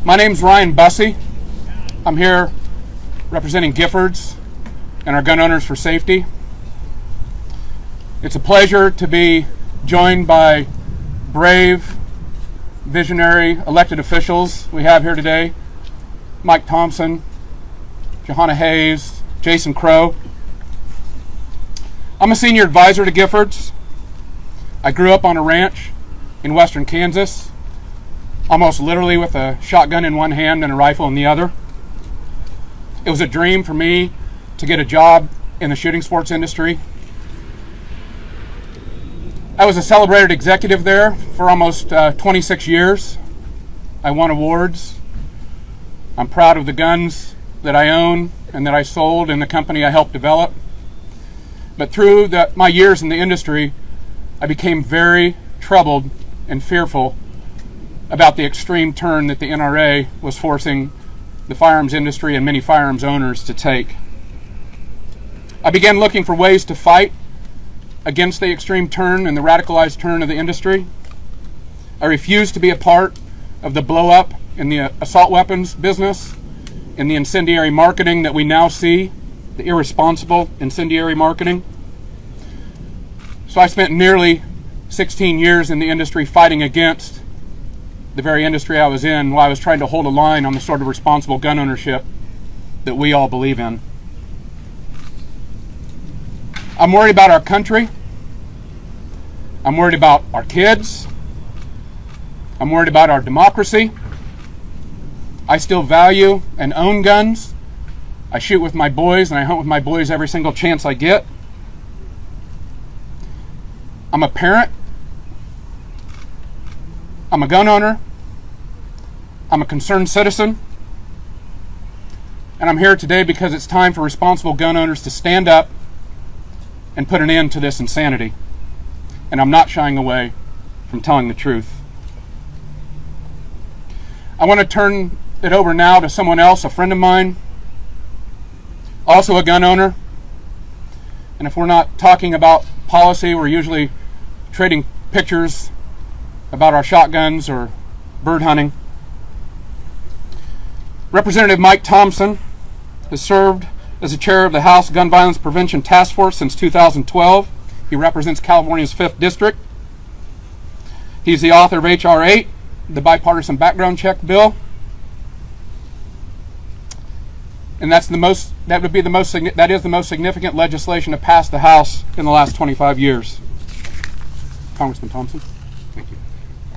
My name's Ryan Bussey. I'm here representing Giffords and our gun owners for safety. It's a pleasure to be joined by brave, visionary elected officials we have here today. Mike Thompson, Johanna Hayes, Jason Crow. I'm a senior advisor to Giffords. I grew up on a ranch in western Kansas, almost literally with a shotgun in one hand and a rifle in the other. It was a dream for me to get a job in the shooting sports industry. I was a celebrated executive there for almost 26 years. I won awards. I'm proud of the guns that I own and that I sold in the company I helped develop. But through my years in the industry, I became very troubled and fearful about the extreme turn that the NRA was forcing the firearms industry and many firearms owners to take. I began looking for ways to fight against the extreme turn and the radicalized turn of the industry. I refused to be a part of the blow up in the assault weapons business, in the incendiary marketing that we now see, the irresponsible incendiary marketing. So I spent nearly 16 years in the industry fighting against the very industry I was in while I was trying to hold a line on the sort of responsible gun ownership that we all believe in. I'm worried about our country. I'm worried about our kids. I'm worried about our democracy. I still value and own guns. I shoot with my boys and I hunt with my boys every single chance I get. I'm a parent. I'm a gun owner. I'm a concerned citizen. And I'm here today because it's time for responsible gun owners to stand up and put an end to this insanity. And I'm not shying away from telling the truth. I want to turn it over now to someone else, a friend of mine, also a gun owner. And if we're not talking about policy, we're usually trading pictures about our shotguns or bird hunting. Representative Mike Thompson has served as the chair of the House Gun Violence Prevention Task Force since 2012. He represents California's 5th District. He's the author of H.R. 8, the bipartisan background check bill. And that is the most significant legislation to pass the House in the last 25 years. Congressman Thompson, thank you.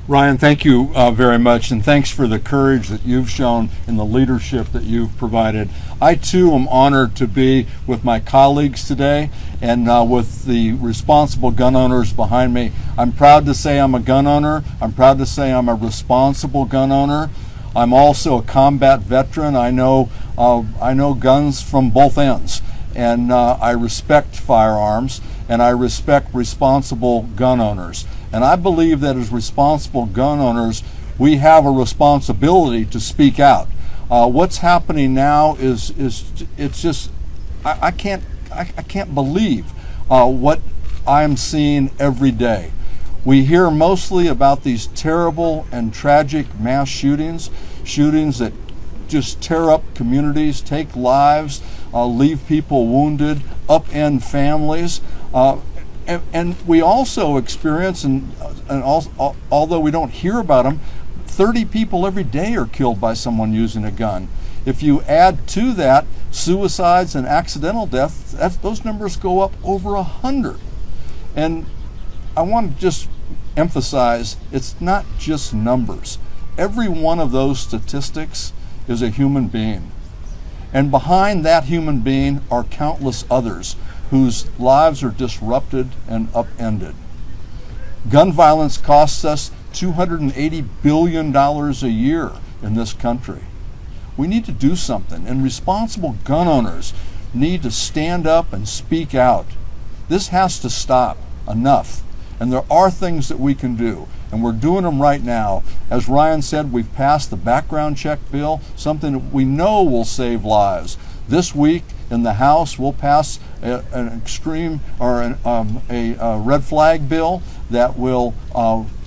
Ryan, thank you very much, and thanks for the courage that you've shown and the leadership that you've provided. I too am honored to be with my colleagues today and with the responsible gun owners behind me. I'm proud to say I'm a gun owner. I'm proud to say I'm a responsible gun owner. I'm also a combat veteran. I know guns from both ends, and I respect firearms, and I respect responsible gun owners. And I believe that as responsible gun owners, we have a responsibility to speak out. What's happening now is it's just I can't believe what I'm seeing every day. We hear mostly about these terrible and tragic mass shootings that just tear up communities, take lives, leave people wounded, upend families. And we also experience, and also, although we don't hear about them, 30 people every day are killed by someone using a gun. If you add to that suicides and accidental deaths, those numbers go up over 100. And I want to just emphasize, it's not just numbers. Every one of those statistics is a human being. And behind that human being are countless others whose lives are disrupted and upended. Gun violence costs us $280 billion a year in this country. We need to do something, and responsible gun owners need to stand up and speak out. This has to stop. Enough. And there are things that we can do, and we're doing them right now. As Ryan said, we've passed the background check bill, something that we know will save lives. This week in the House, we'll pass a red flag bill that will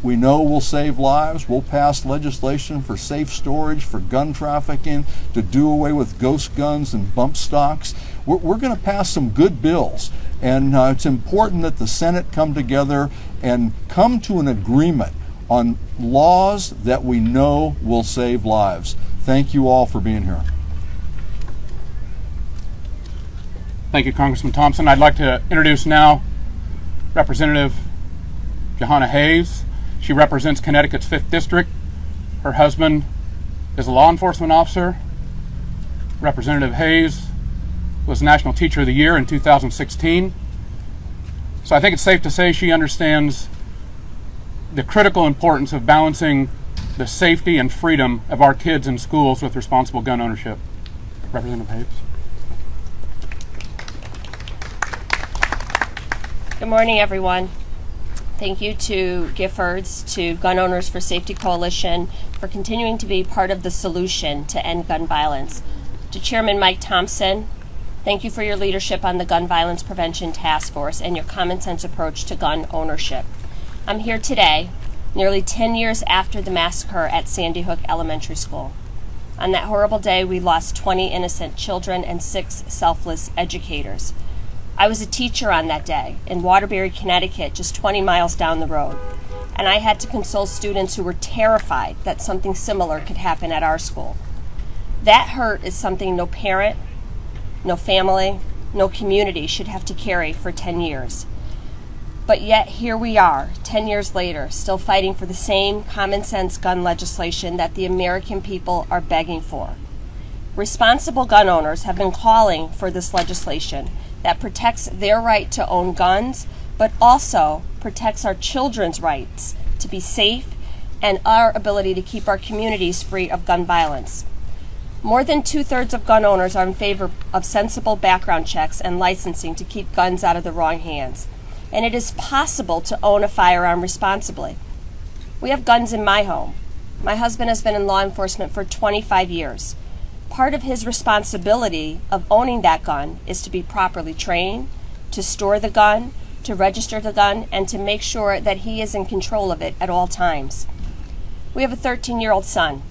we know will save lives. We'll pass legislation for safe storage, for gun trafficking, to do away with ghost guns and bump stocks. We're going to pass some good bills, and it's important that the Senate come together and come to an agreement on laws that we know will save lives. Thank you all for being here. Thank you, Congressman Thompson. I'd like to introduce now Representative Johanna Hayes. She represents Connecticut's 5th District. Her husband is a law enforcement officer. Representative Hayes was National Teacher of the Year in 2016. So I think it's safe to say she understands the critical importance of balancing the safety and freedom of our kids in schools with responsible gun ownership. Representative Hayes. Good morning, everyone. Thank you to Giffords, to Gun Owners for Safety Coalition for continuing to be part of the solution to end gun violence. To Chairman Mike Thompson, thank you for your leadership on the Gun Violence Prevention Task Force and your common sense approach to gun ownership. I'm here today, nearly 10 years after the massacre at Sandy Hook Elementary School. On that horrible day, we lost 20 innocent children and 6 selfless educators. I was a teacher on that day in Waterbury, Connecticut, just 20 miles down the road, and I had to console students who were terrified that something similar could happen at our school. That hurt is something no parent, no family, no community should have to carry for 10 years. But yet here we are, 10 years later, still fighting for the same common sense gun legislation that the American people are begging for. Responsible gun owners have been calling for this legislation that protects their right to own guns, but also protects our children's rights to be safe and our ability to keep our communities free of gun violence. More than 2/3 of gun owners are in favor of sensible background checks and licensing to keep guns out of the wrong hands. And it is possible to own a firearm responsibly. We have guns in my home. My husband has been in law enforcement for 25 years. Part of his responsibility of owning that gun is to be properly trained, to store the gun, to register the gun, and to make sure that he is in control of it at all times. We have a 13-year-old son.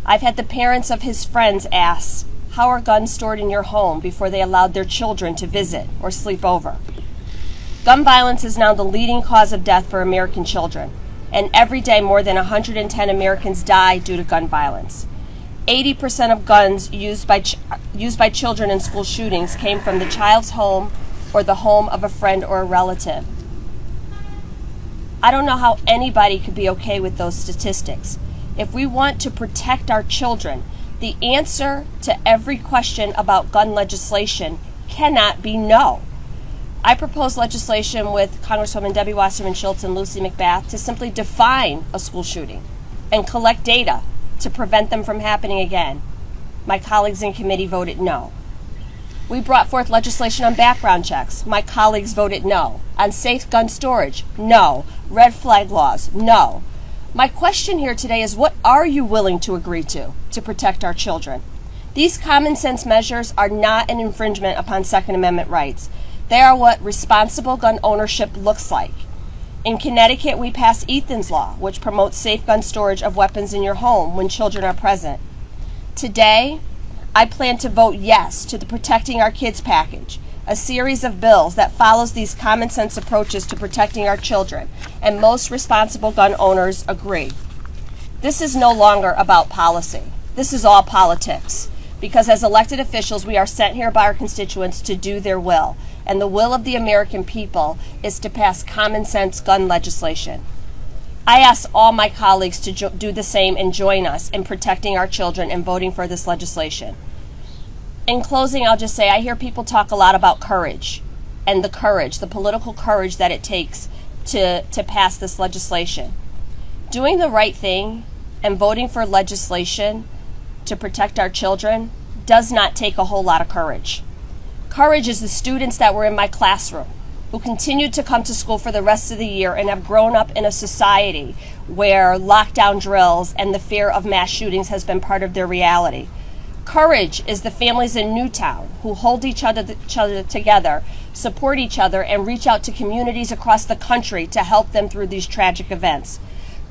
I've had the parents of his friends ask, how are guns stored in your home before they allowed their children to visit or sleep over? Gun violence is now the leading cause of death for American children, and every day more than 110 Americans die due to gun violence. 80% of guns used by children in school shootings came from the child's home or the home of a friend or a relative. I don't know how anybody could be okay with those statistics. If we want to protect our children, the answer to every question about gun legislation cannot be no. I propose legislation with Congresswoman Debbie Wasserman Schultz and Lucy McBath to simply define a school shooting and collect data to prevent them from happening again. My colleagues in committee voted no. We brought forth legislation on background checks. My colleagues voted no. On safe gun storage, no. Red flag laws, no. My question here today is, what are you willing to agree to protect our children? These common sense measures are not an infringement upon Second Amendment rights. They are what responsible gun ownership looks like. In Connecticut, we passed Ethan's Law, which promotes safe gun storage of weapons in your home when children are present. Today, I plan to vote yes to the Protecting Our Kids package, a series of bills that follows these common sense approaches to protecting our children, and most responsible gun owners agree. This is no longer about policy. This is all politics, because as elected officials, we are sent here by our constituents to do their will. And the will of the American people is to pass common sense gun legislation. I ask all my colleagues to do the same and join us in protecting our children and voting for this legislation. In closing, I'll just say I hear people talk a lot about courage and the political courage that it takes to pass this legislation. Doing the right thing and voting for legislation to protect our children does not take a whole lot of courage. Courage is the students that were in my classroom who continued to come to school for the rest of the year and have grown up in a society where lockdown drills and the fear of mass shootings has been part of their reality. Courage is the families in Newtown who hold each other together support each other, and reach out to communities across the country to help them through these tragic events.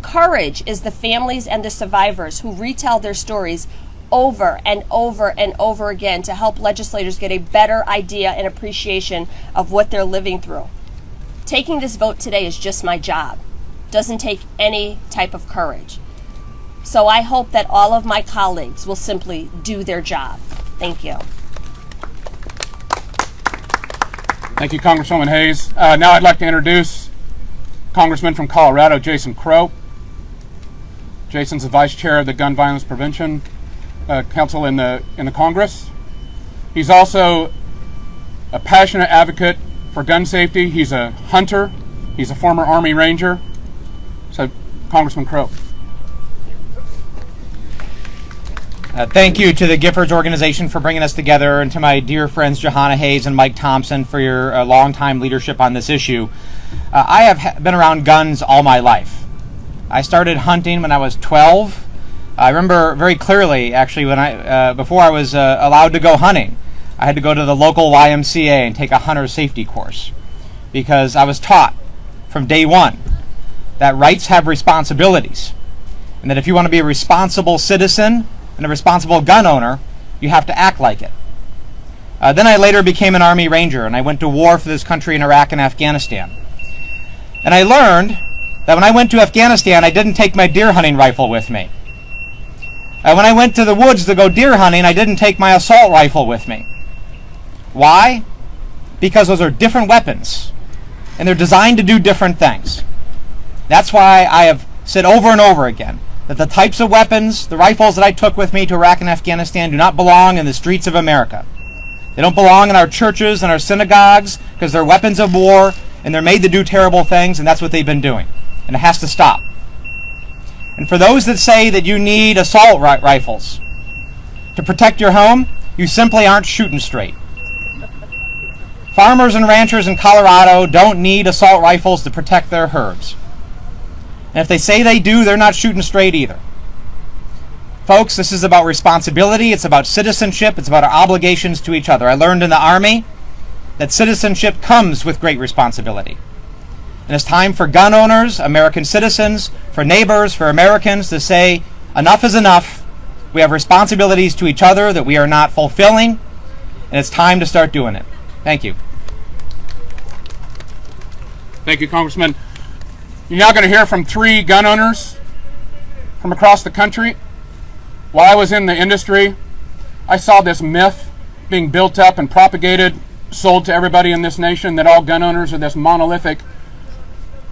Courage is the families and the survivors who retell their stories over and over and over again to help legislators get a better idea and appreciation of what they're living through. Taking this vote today is just my job. Doesn't take any type of courage. So I hope that all of my colleagues will simply do their job. Thank you. Thank you, Congresswoman Hayes. Now I'd like to introduce Congressman from Colorado, Jason Crow. Jason's the Vice Chair of the Gun Violence Prevention Council in the Congress. He's also a passionate advocate for gun safety. He's a hunter. He's a former Army Ranger. So, Congressman Crow. Thank you to the Giffords organization for bringing us together, and to my dear friends Johanna Hayes and Mike Thompson for your long-time leadership on this issue. I have been around guns all my life. I started hunting when I was 12. I remember very clearly, actually, when before I was allowed to go hunting, I had to go to the local YMCA and take a hunter safety course, because I was taught from day one that rights have responsibilities, and that if you want to be a responsible citizen and a responsible gun owner, you have to act like it. Then I later became an Army Ranger, and I went to war for this country in Iraq and Afghanistan. And I learned that when I went to Afghanistan, I didn't take my deer hunting rifle with me. When I went to the woods to go deer hunting, I didn't take my assault rifle with me. Why? Because those are different weapons, and they're designed to do different things. That's why I have said over and over again that the types of weapons, the rifles that I took with me to Iraq and Afghanistan, do not belong in the streets of America. They don't belong in our churches and our synagogues, because they're weapons of war, and they're made to do terrible things, and that's what they've been doing. And it has to stop. And for those that say that you need assault rifles to protect your home, you simply aren't shooting straight. Farmers and ranchers in Colorado don't need assault rifles to protect their herds. And if they say they do, they're not shooting straight either. Folks, this is about responsibility, it's about citizenship, it's about our obligations to each other. I learned in the Army that citizenship comes with great responsibility. And it's time for gun owners, American citizens, for neighbors, for Americans to say, enough is enough. We have responsibilities to each other that we are not fulfilling, and it's time to start doing it. Thank you. Thank you, Congressman. You're now going to hear from 3 gun owners from across the country. While I was in the industry, I saw this myth being built up and propagated, sold to everybody in this nation, that all gun owners are this monolithic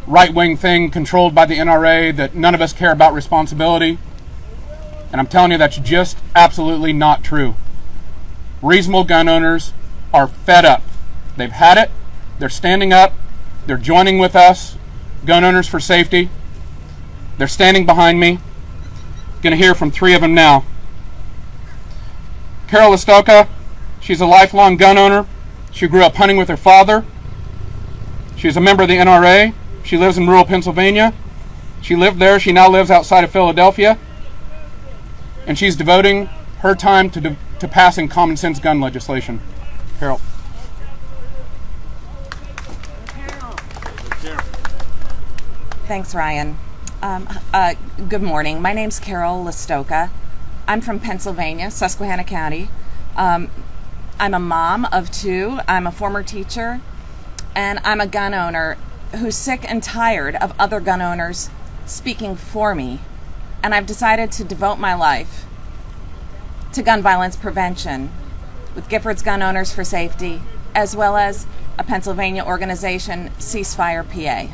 right-wing thing controlled by the NRA, that none of us care about responsibility. And I'm telling you, that's just absolutely not true. Reasonable gun owners are fed up. They've had it. They're standing up. They're joining with us, Gun Owners for Safety. They're standing behind me. Going to hear from 3 of them now. Carol Estoka, she's a lifelong gun owner. She grew up hunting with her father. She's a member of the NRA. She lives in rural Pennsylvania. She lived there. She now lives outside of Philadelphia. And she's devoting her time to passing common sense gun legislation. Carol. Thanks, Ryan. Good morning. My name's Carol Estoka. I'm from Pennsylvania, Susquehanna County. I'm a mom of 2. I'm a former teacher, and I'm a gun owner who's sick and tired of other gun owners speaking for me. And I've decided to devote my life to gun violence prevention with Giffords Gun Owners for Safety, as well as a Pennsylvania organization, Ceasefire PA.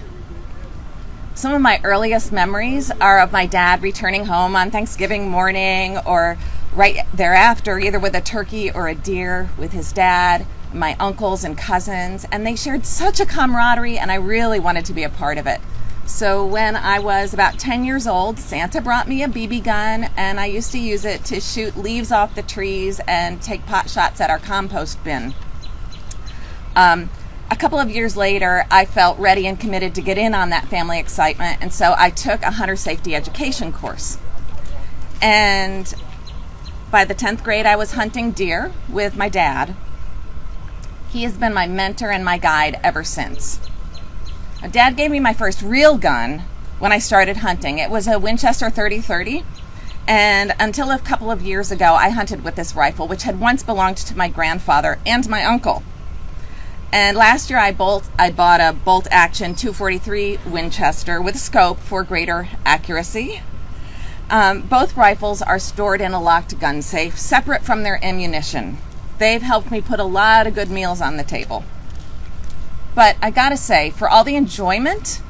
Some of my earliest memories are of my dad returning home on Thanksgiving morning or right thereafter, either with a turkey or a deer with his dad, my uncles and cousins, and they shared such a camaraderie, and I really wanted to be a part of it. So when I was about 10 years old, Santa brought me a BB gun, and I used to use it to shoot leaves off the trees and take pot shots at our compost bin. A couple of years later, I felt ready and committed to get in on that family excitement, and so I took a hunter safety education course. And by the 10th grade, I was hunting deer with my dad. He has been my mentor and my guide ever since. Dad gave me my first real gun when I started hunting. It was a Winchester 30-30, and until a couple of years ago, I hunted with this rifle, which had once belonged to my grandfather and my uncle. And last year I bought a bolt-action 243 Winchester with a scope for greater accuracy. Both rifles are stored in a locked gun safe, separate from their ammunition. They've helped me put a lot of good meals on the table. But I gotta say, for all the enjoyment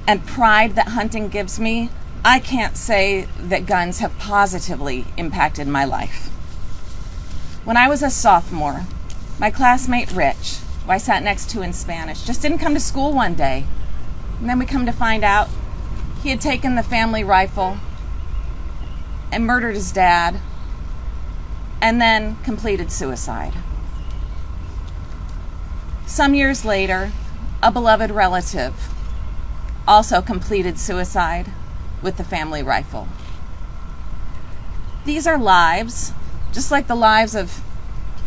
and pride that hunting gives me, I can't say that guns have positively impacted my life. When I was a sophomore, my classmate Rich, who I sat next to in Spanish, just didn't come to school one day. And then we come to find out he had taken the family rifle and murdered his dad, and then completed suicide. Some years later, a beloved relative also completed suicide with the family rifle. These are lives, just like the lives of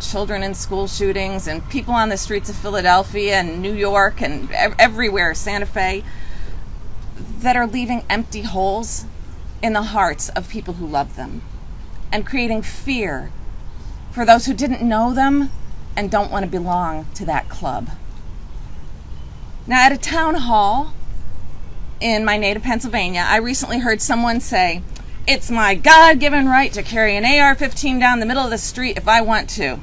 children in school shootings and people on the streets of Philadelphia and New York and everywhere, Santa Fe, that are leaving empty holes in the hearts of people who love them and creating fear for those who didn't know them and don't want to belong to that club. Now, at a town hall in my native Pennsylvania, I recently heard someone say, "It's my God-given right to carry an AR-15 down the middle of the street if I want to."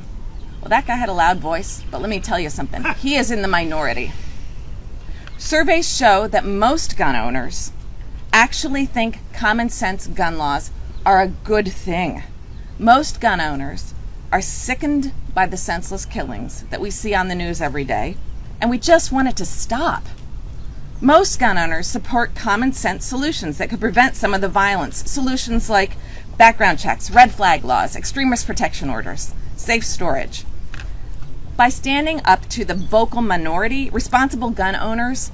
Well, that guy had a loud voice, but let me tell you something. He is in the minority. Surveys show that most gun owners actually think common sense gun laws are a good thing. Most gun owners are sickened by the senseless killings that we see on the news every day, and we just want it to stop. Most gun owners support common sense solutions that could prevent some of the violence. Solutions like background checks, red flag laws, extreme risk protection orders, safe storage. By standing up to the vocal minority, responsible gun owners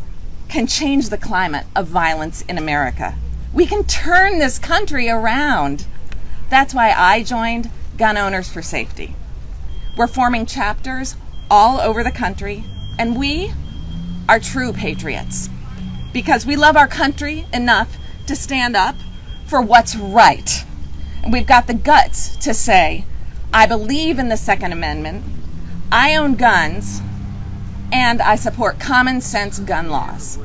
can change the climate of violence in America. We can turn this country around. That's why I joined Gun Owners for Safety. We're forming chapters all over the country, and we are true patriots because we love our country enough to stand up for what's right. And we've got the guts to say, I believe in the Second Amendment, I own guns, and I support common sense gun laws.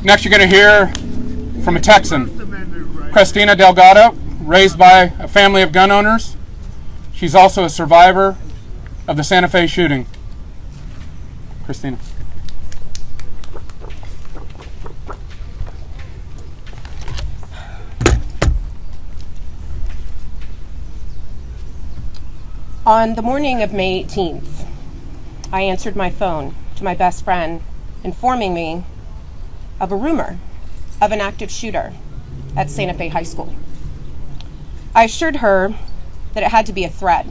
Next, you're going to hear from a Texan, Christina Delgado, raised by a family of gun owners. She's also a survivor of the Santa Fe shooting. Christina. On the morning of May 18th, I answered my phone to my best friend, informing me of a rumor of an active shooter at Santa Fe High School. I assured her that it had to be a threat.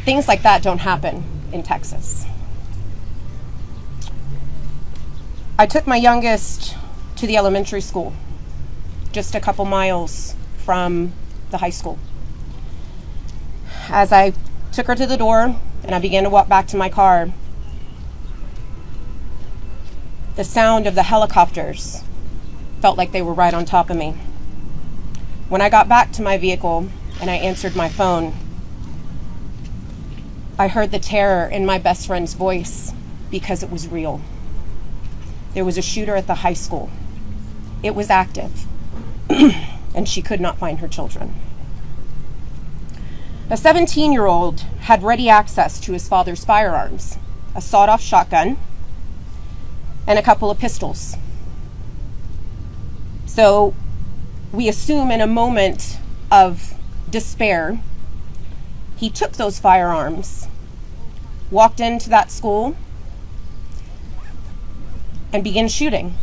Things like that don't happen in Texas. I took my youngest to the elementary school, just a couple miles from the high school. As I took her to the door and I began to walk back to my car, the sound of the helicopters felt like they were right on top of me. When I got back to my vehicle and I answered my phone, I heard the terror in my best friend's voice because it was real. There was a shooter at the high school. It was active, and she could not find her children. A 17-year-old had ready access to his father's firearms, a sawed-off shotgun, and a couple of pistols. So we assume in a moment of despair, he took those firearms, walked into that school, and began shooting.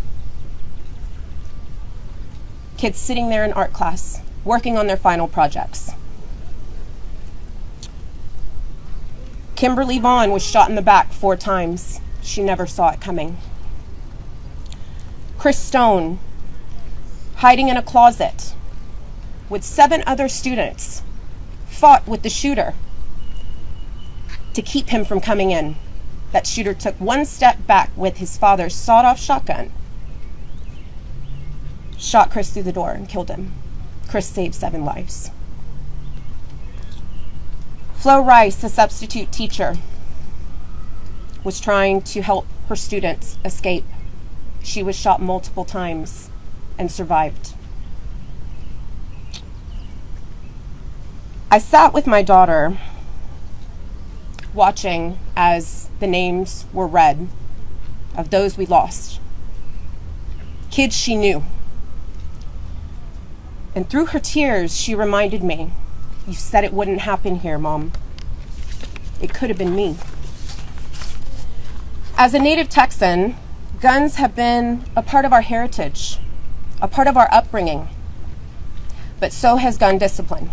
Kids sitting there in art class, working on their final projects. Kimberly Vaughn was shot in the back 4 times. She never saw it coming. Chris Stone, hiding in a closet, with 7 other students, fought with the shooter to keep him from coming in. That shooter took one step back with his father's sawed-off shotgun, shot Chris through the door and killed him. Chris saved 7 lives. Flo Rice, a substitute teacher, was trying to help her students escape. She was shot multiple times and survived. I sat with my daughter watching as the names were read of those we lost. Kids she knew. And through her tears, she reminded me, "You said it wouldn't happen here, Mom. It could have been me." As a native Texan, guns have been a part of our heritage, a part of our upbringing, but so has gun discipline.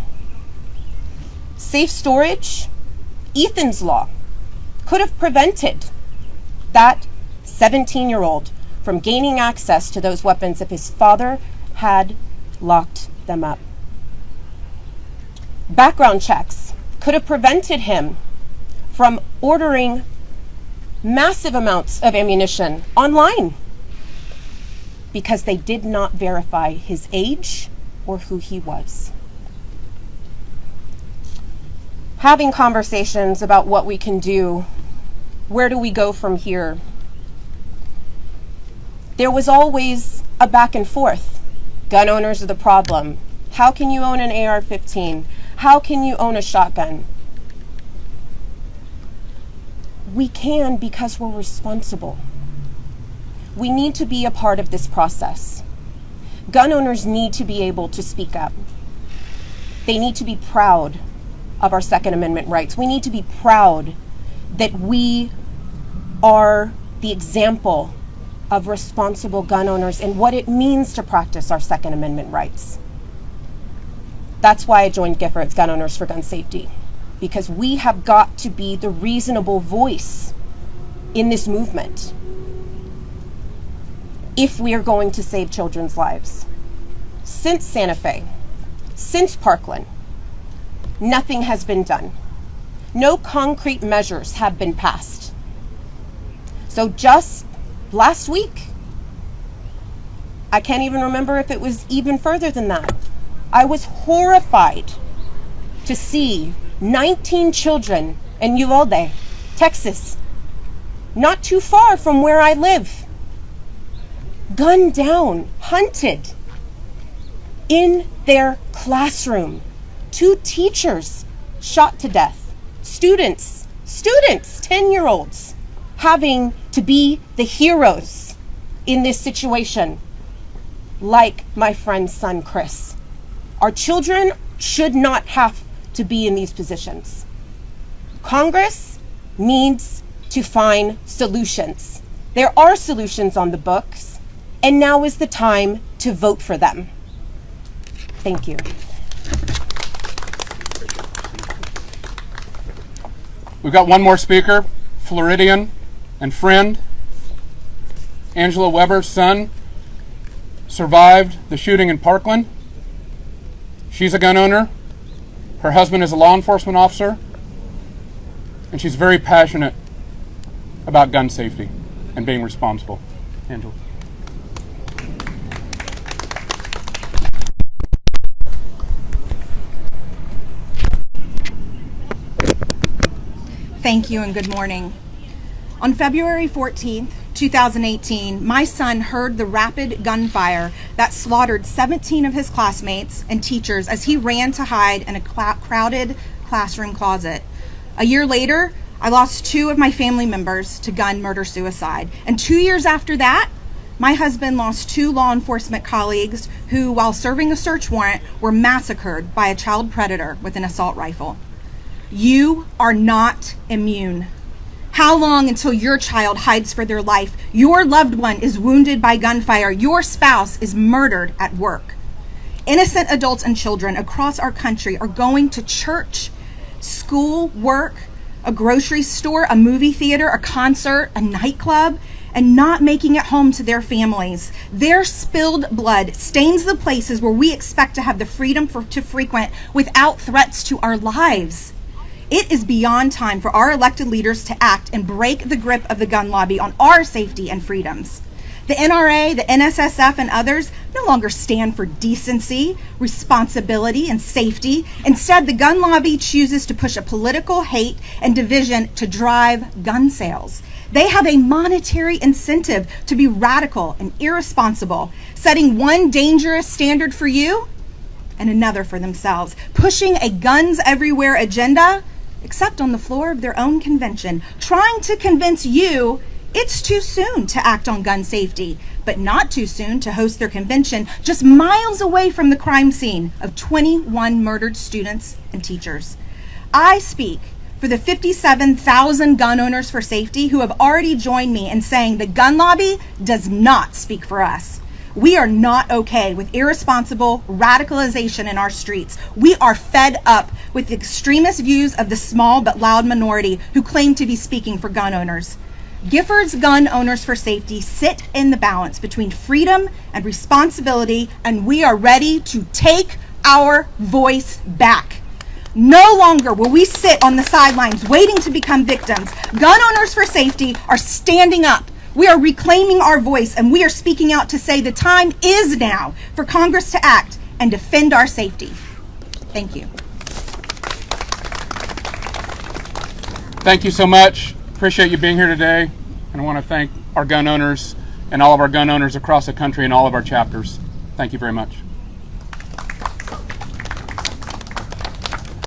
Safe storage, Ethan's Law, could have prevented that 17-year-old from gaining access to those weapons if his father had locked them up. Background checks could have prevented him from ordering massive amounts of ammunition online because they did not verify his age or who he was. Having conversations about what we can do, where do we go from here? There was always a back and forth. Gun owners are the problem. How can you own an AR-15? How can you own a shotgun? We can because we're responsible. We need to be a part of this process. Gun owners need to be able to speak up. They need to be proud of our Second Amendment rights. We need to be proud that we are the example of responsible gun owners and what it means to practice our Second Amendment rights. That's why I joined Giffords Gun Owners for Gun Safety, because we have got to be the reasonable voice in this movement if we are going to save children's lives. Since Santa Fe, since Parkland, nothing has been done. No concrete measures have been passed. So just last week, I can't even remember if it was even further than that, I was horrified to see 19 children in Uvalde, Texas, not too far from where I live, gunned down, hunted in their classroom. 2 teachers shot to death. Students, 10-year-olds, having to be the heroes in this situation, like my friend's son, Chris. Our children should not have to be in these positions. Congress needs to find solutions. There are solutions on the books, and now is the time to vote for them. Thank you. We've got one more speaker, Floridian and friend. Angela Weber's son survived the shooting in Parkland. She's a gun owner. Her husband is a law enforcement officer. And she's very passionate about gun safety and being responsible. Angela. Thank you and good morning. On February 14th, 2018, my son heard the rapid gunfire that slaughtered 17 of his classmates and teachers as he ran to hide in a crowded classroom closet. A year later, I lost 2 of my family members to gun murder-suicide. And 2 years after that, my husband lost 2 law enforcement colleagues who, while serving a search warrant, were massacred by a child predator with an assault rifle. You are not immune. How long until your child hides for their life, your loved one is wounded by gunfire, your spouse is murdered at work? Innocent adults and children across our country are going to church, school, work, a grocery store, a movie theater, a concert, a nightclub, and not making it home to their families. Their spilled blood stains the places where we expect to have the freedom to frequent without threats to our lives. It is beyond time for our elected leaders to act and break the grip of the gun lobby on our safety and freedoms. The NRA, the NSSF, and others no longer stand for decency, responsibility, and safety. Instead, the gun lobby chooses to push a political hate and division to drive gun sales. They have a monetary incentive to be radical and irresponsible, setting one dangerous standard for you and another for themselves, pushing a guns everywhere agenda, except on the floor of their own convention, trying to convince you it's too soon to act on gun safety, but not too soon to host their convention just miles away from the crime scene of 21 murdered students and teachers. I speak for the 57,000 gun owners for safety who have already joined me in saying the gun lobby does not speak for us. We are not okay with irresponsible radicalization in our streets. We are fed up with the extremist views of the small but loud minority who claim to be speaking for gun owners. Giffords Gun Owners for Safety sit in the balance between freedom and responsibility, and we are ready to take our voice back. No longer will we sit on the sidelines waiting to become victims. Gun Owners for Safety are standing up. We are reclaiming our voice, and we are speaking out to say the time is now for Congress to act and defend our safety. Thank you. Thank you so much. Appreciate you being here today, and I want to thank our gun owners and all of our gun owners across the country and all of our chapters. Thank you very much.